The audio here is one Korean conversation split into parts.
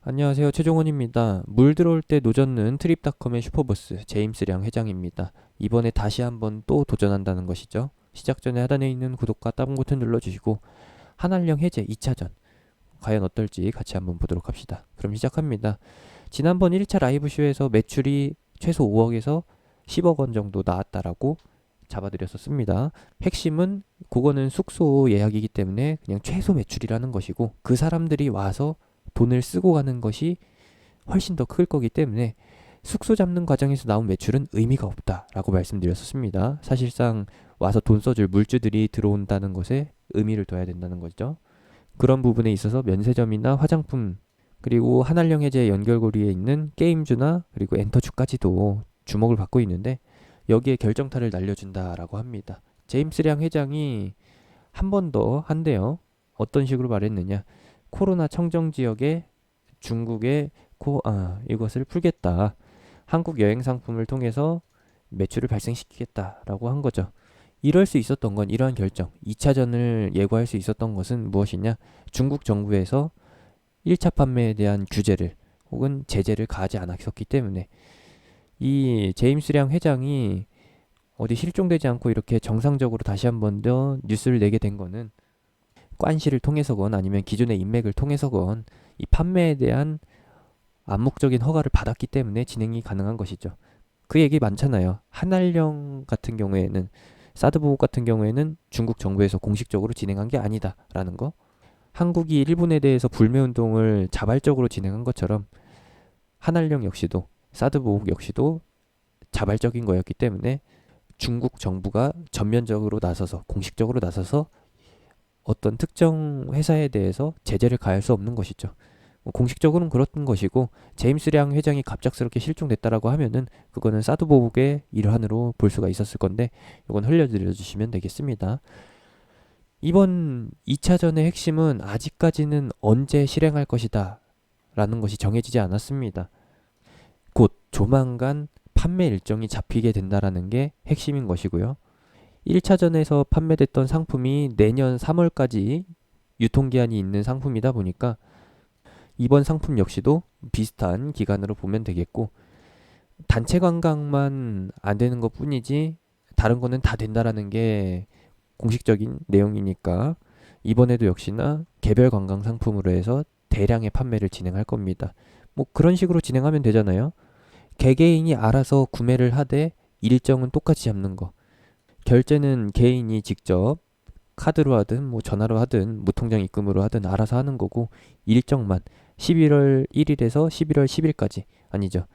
안녕하세요. 최종원입니다. 물 들어올 때 노젓는 트립닷컴의 슈퍼보스 제임스 량 회장입니다. 이번에 다시 한번 또 도전한다는 것이죠. 시작 전에 하단에 있는 구독과 따봉 버튼 눌러주시고 한알령 해제 2차전 과연 어떨지 같이 한번 보도록 합시다. 그럼 시작합니다. 지난번 1차 라이브 쇼에서 매출이 최소 5억에서 10억 원 정도 나왔다라고 잡아드렸었습니다. 핵심은 그거는 숙소 예약이기 때문에 그냥 최소 매출이라는 것이고 그 사람들이 와서 돈을 쓰고 가는 것이 훨씬 더 클 거기 때문에 숙소 잡는 과정에서 나온 매출은 의미가 없다라고 말씀드렸었습니다. 사실상 와서 돈 써줄 물주들이 들어온다는 것에 의미를 둬야 된다는 거죠. 그런 부분에 있어서 면세점이나 화장품 그리고 한알령 해제 연결고리에 있는 게임주나 그리고 엔터주까지도 주목을 받고 있는데 여기에 결정타를 날려준다라고 합니다. 제임스 량 회장이 한 번 더 한대요. 어떤 식으로 말했느냐. 코로나 청정 지역에 중국의 이것을 풀겠다. 한국 여행 상품을 통해서 매출을 발생시키겠다라고 한 거죠. 이럴 수 있었던 건 이러한 결정, 2차전을 예고할 수 있었던 것은 무엇이냐? 중국 정부에서 1차 판매에 대한 규제를 혹은 제재를 가하지 않았었기 때문에 이 제임스 량 회장이 어디 실종되지 않고 이렇게 정상적으로 다시 한 번 더 뉴스를 내게 된 거는 관시를 통해서건 아니면 기존의 인맥을 통해서건 이 판매에 대한 암묵적인 허가를 받았기 때문에 진행이 가능한 것이죠. 그 얘기 많잖아요. 한알령 같은 경우에는 사드 보복 같은 경우에는 중국 정부에서 공식적으로 진행한 게 아니다라는 거. 한국이 일본에 대해서 불매운동을 자발적으로 진행한 것처럼 한알령 역시도 사드 보복 역시도 자발적인 거였기 때문에 중국 정부가 전면적으로 나서서 공식적으로 나서서 어떤 특정 회사에 대해서 제재를 가할 수 없는 것이죠. 공식적으로는 그렇던 것이고 제임스 량 회장이 갑작스럽게 실종됐다라고 하면은 그거는 사드 보복의 일환으로 볼 수가 있었을 건데 이건 흘려드려 주시면 되겠습니다. 이번 2차전의 핵심은 아직까지는 언제 실행할 것이다 라는 것이 정해지지 않았습니다. 곧 조만간 판매 일정이 잡히게 된다라는 게 핵심인 것이고요. 1차전에서 판매됐던 상품이 내년 3월까지 유통기한이 있는 상품이다 보니까 이번 상품 역시도 비슷한 기간으로 보면 되겠고 단체 관광만 안 되는 것 뿐이지 다른 거는 다 된다라는 게 공식적인 내용이니까 이번에도 역시나 개별 관광 상품으로 해서 대량의 판매를 진행할 겁니다. 뭐 그런 식으로 진행하면 되잖아요. 개개인이 알아서 구매를 하되 일정은 똑같이 잡는 거. 결제는 개인이 직접 카드로 하든 뭐 전화로 하든 무통장 입금으로 하든 알아서 하는 거고 일정만 11월 1일에서 11월 10일까지 아니죠.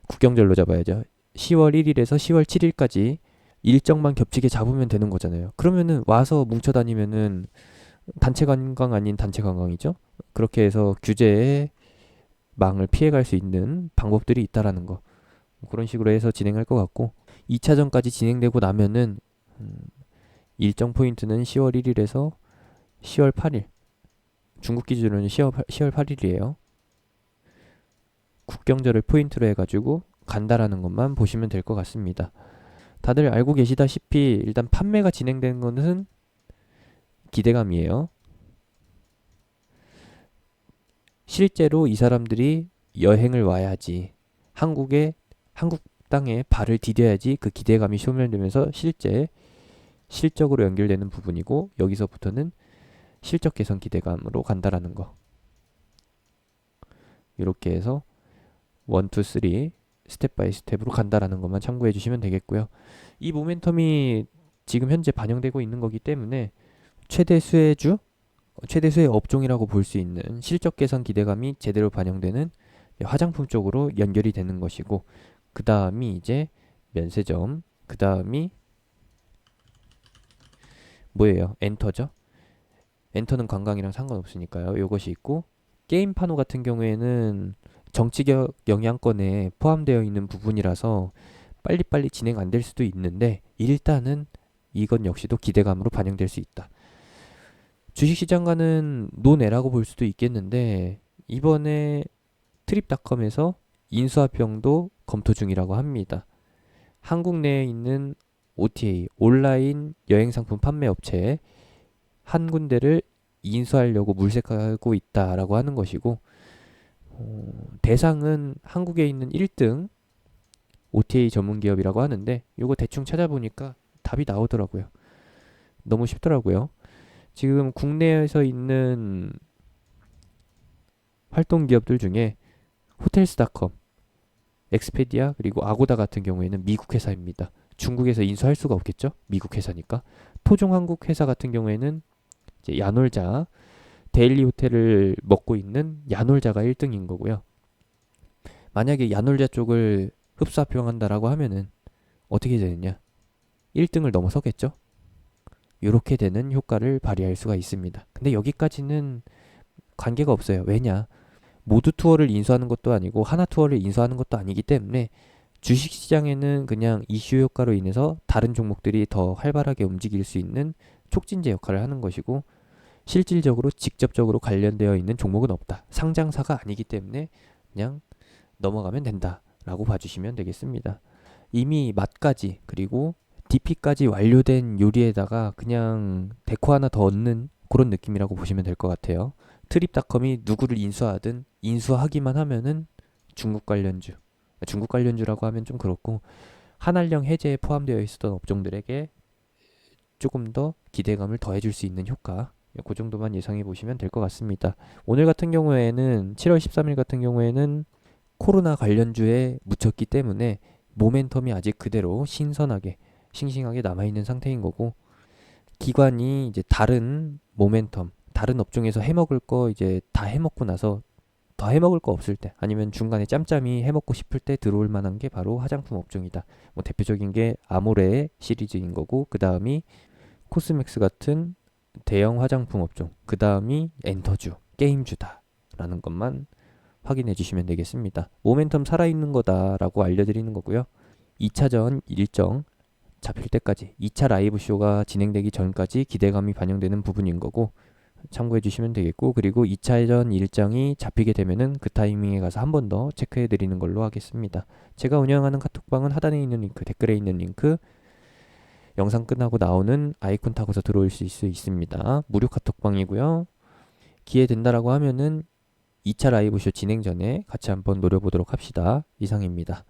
국경절로 잡아야죠. 10월 1일에서 10월 7일까지 일정만 겹치게 잡으면 되는 거잖아요. 그러면은 와서 뭉쳐 다니면은 단체 관광 아닌 단체 관광이죠. 그렇게 해서 규제의 망을 피해갈 수 있는 방법들이 있다라는 거. 그런 식으로 해서 진행할 것 같고 2차전까지 진행되고 나면은 일정 포인트는 10월 1일에서 10월 8일 중국 기준으로는 10월 8일이에요. 국경절을 포인트로 해가지고 간다라는 것만 보시면 될 것 같습니다. 다들 알고 계시다시피 일단 판매가 진행되는 것은 기대감이에요. 실제로 이 사람들이 여행을 와야지 한국 땅에 발을 디뎌야지 그 기대감이 소멸되면서 실적으로 연결되는 부분이고 여기서부터는 실적 개선 기대감으로 간다라는 거. 이렇게 해서 1, 2, 3 스텝 바이 스텝으로 간다라는 것만 참고해 주시면 되겠고요. 이 모멘텀이 지금 현재 반영되고 있는 거기 때문에 최대 수혜주, 최대 수혜 업종이라고 볼 수 있는 실적 개선 기대감이 제대로 반영되는 화장품 쪽으로 연결이 되는 것이고 그 다음이 이제 면세점, 그 다음이 뭐예요? 엔터죠. 엔터는 관광이랑 상관없으니까요. 이것이 있고 게임 파노 같은 경우에는 정치적 영향권에 포함되어 있는 부분이라서 빨리빨리 진행 안 될 수도 있는데 일단은 이건 역시도 기대감으로 반영될 수 있다. 주식시장과는 논외라고 볼 수도 있겠는데 이번에 트립닷컴에서 인수합병도 검토 중이라고 합니다. 한국 내에 있는 OTA 온라인 여행상품 판매 업체 한 군데를 인수하려고 물색하고 있다라고 하는 것이고 대상은 한국에 있는 1등 OTA 전문 기업이라고 하는데 이거 대충 찾아보니까 답이 나오더라고요. 너무 쉽더라고요. 지금 국내에서 있는 활동 기업들 중에 호텔스닷컴, 엑스페디아 그리고 아고다 같은 경우에는 미국 회사입니다. 중국에서 인수할 수가 없겠죠? 미국 회사니까. 토종 한국 회사 같은 경우에는 이제 야놀자, 데일리 호텔을 먹고 있는 야놀자가 1등인 거고요. 만약에 야놀자 쪽을 흡사합병한다라고 하면은 어떻게 되느냐? 1등을 넘어서겠죠? 이렇게 되는 효과를 발휘할 수가 있습니다. 근데 여기까지는 관계가 없어요. 왜냐? 모두 투어를 인수하는 것도 아니고 하나 투어를 인수하는 것도 아니기 때문에 주식시장에는 그냥 이슈 효과로 인해서 다른 종목들이 더 활발하게 움직일 수 있는 촉진제 역할을 하는 것이고 실질적으로 직접적으로 관련되어 있는 종목은 없다. 상장사가 아니기 때문에 그냥 넘어가면 된다라고 봐주시면 되겠습니다. 이미 맛까지 그리고 DP까지 완료된 요리에다가 그냥 데코 하나 더 얻는 그런 느낌이라고 보시면 될 것 같아요. 트립닷컴이 누구를 인수하든 인수하기만 하면은 중국 관련주, 중국 관련주라고 하면 좀 그렇고 한알령 해제에 포함되어 있었던 업종들에게 조금 더 기대감을 더해줄 수 있는 효과, 그 정도만 예상해 보시면 될 것 같습니다. 오늘 같은 경우에는 7월 13일 같은 경우에는 코로나 관련주에 묻혔기 때문에 모멘텀이 아직 그대로 신선하게 싱싱하게 남아있는 상태인 거고 기관이 이제 다른 모멘텀 다른 업종에서 해먹을 거 이제 다 해먹고 나서 더 해먹을 거 없을 때 아니면 중간에 짬짬이 해먹고 싶을 때 들어올 만한 게 바로 화장품 업종이다. 뭐 대표적인 게 아모레 시리즈인 거고 그 다음이 코스맥스 같은 대형 화장품 업종 그 다음이 엔터주 게임주다 라는 것만 확인해 주시면 되겠습니다. 모멘텀 살아있는 거다라고 알려드리는 거고요. 2차전 일정 잡힐 때까지 2차 라이브 쇼가 진행되기 전까지 기대감이 반영되는 부분인 거고 참고해 주시면 되겠고 그리고 2차전 일정이 잡히게 되면은 그 타이밍에 가서 한 번 더 체크해 드리는 걸로 하겠습니다. 제가 운영하는 카톡방은 하단에 있는 링크, 댓글에 있는 링크, 영상 끝나고 나오는 아이콘 타고서 들어올 수 있습니다. 무료 카톡방이고요. 기회 된다라고 하면은 2차 라이브 쇼 진행 전에 같이 한번 노려보도록 합시다. 이상입니다.